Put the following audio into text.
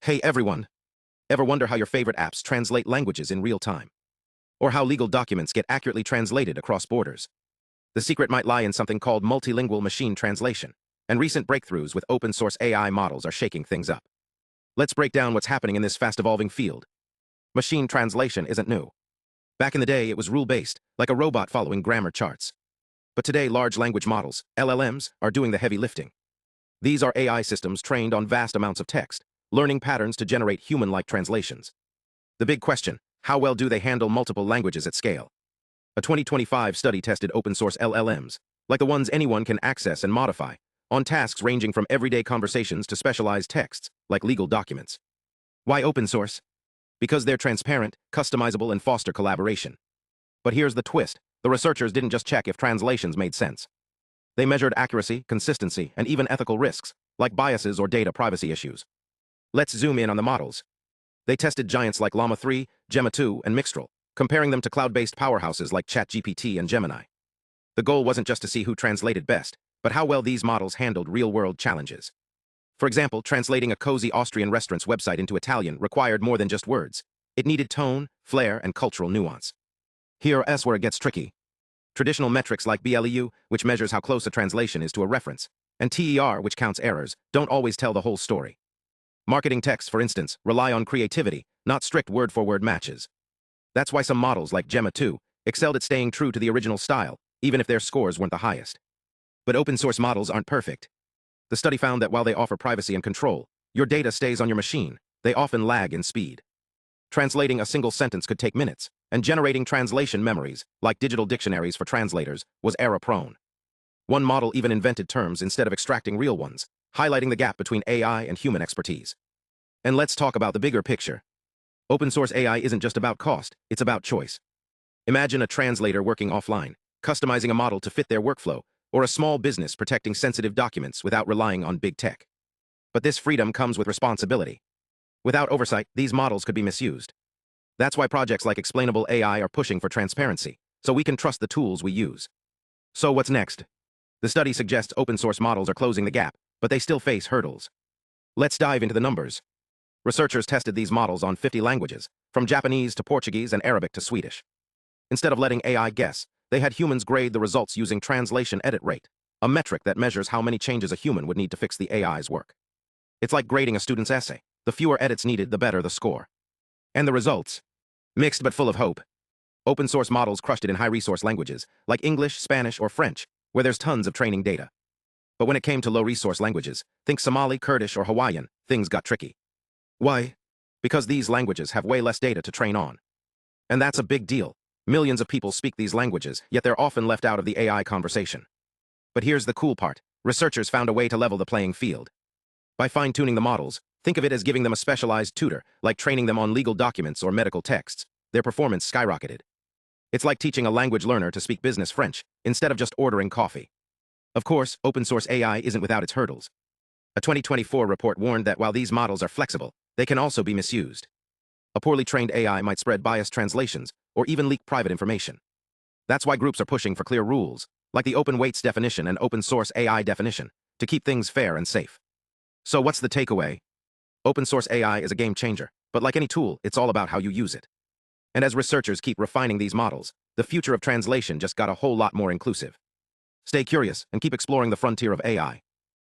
Hey everyone! Ever wonder how your favorite apps translate languages in real time? Or how legal documents get accurately translated across borders? The secret might lie in something called multilingual machine translation, and recent breakthroughs with open-source AI models are shaking things up. Let's break down what's happening in this fast-evolving field. Machine translation isn't new. Back in the day, it was rule-based, like a robot following grammar charts. But today, large language models, LLMs, are doing the heavy lifting. These are AI systems trained on vast amounts of text, learning patterns to generate human-like translations. The big question, how well do they handle multiple languages at scale? A 2025 study tested open-source LLMs, like the ones anyone can access and modify, on tasks ranging from everyday conversations to specialized texts, like legal documents. Why open source? Because they're transparent, customizable, and foster collaboration. But here's the twist. The researchers didn't just check if translations made sense. They measured accuracy, consistency, and even ethical risks, like biases or data privacy issues. Let's zoom in on the models. They tested giants like Llama 3, Gemma 2, and Mixtral, comparing them to cloud-based powerhouses like ChatGPT and Gemini. The goal wasn't just to see who translated best, but how well these models handled real-world challenges. For example, translating a cozy Austrian restaurant's website into Italian required more than just words. It needed tone, flair, and cultural nuance. Here's where it gets tricky. Traditional metrics like BLEU, which measures how close a translation is to a reference, and TER, which counts errors, don't always tell the whole story. Marketing texts, for instance, rely on creativity, not strict word-for-word matches. That's why some models like Gemma 2 excelled at staying true to the original style, even if their scores weren't the highest. But open-source models aren't perfect. The study found that while they offer privacy and control, your data stays on your machine. They often lag in speed. Translating a single sentence could take minutes, and generating translation memories, like digital dictionaries for translators, was error-prone. One model even invented terms instead of extracting real ones, highlighting the gap between AI and human expertise. And let's talk about the bigger picture. Open-source AI isn't just about cost, it's about choice. Imagine a translator working offline, customizing a model to fit their workflow, or a small business protecting sensitive documents without relying on big tech. But this freedom comes with responsibility. Without oversight, these models could be misused. That's why projects like Explainable AI are pushing for transparency, so we can trust the tools we use. So what's next? The study suggests open-source models are closing the gap, but they still face hurdles. Let's dive into the numbers. Researchers tested these models on 50 languages, from Japanese to Portuguese and Arabic to Swedish. Instead of letting AI guess, they had humans grade the results using translation edit rate, a metric that measures how many changes a human would need to fix the AI's work. It's like grading a student's essay. The fewer edits needed, the better the score. And the results? Mixed but full of hope. Open-source models crushed it in high-resource languages, like English, Spanish, or French, where there's tons of training data. But when it came to low-resource languages, think Somali, Kurdish, or Hawaiian, things got tricky. Why? Because these languages have way less data to train on. And that's a big deal. Millions of people speak these languages, yet they're often left out of the AI conversation. But here's the cool part. Researchers found a way to level the playing field. By fine-tuning the models, think of it as giving them a specialized tutor, like training them on legal documents or medical texts. Their performance skyrocketed. It's like teaching a language learner to speak business French, instead of just ordering coffee. Of course, open-source AI isn't without its hurdles. A 2024 report warned that while these models are flexible, they can also be misused. A poorly trained AI might spread biased translations, or even leak private information. That's why groups are pushing for clear rules, like the open weights definition and open-source AI definition, to keep things fair and safe. So what's the takeaway? Open-source AI is a game changer, but like any tool, it's all about how you use it. And as researchers keep refining these models, the future of translation just got a whole lot more inclusive. Stay curious and keep exploring the frontier of AI.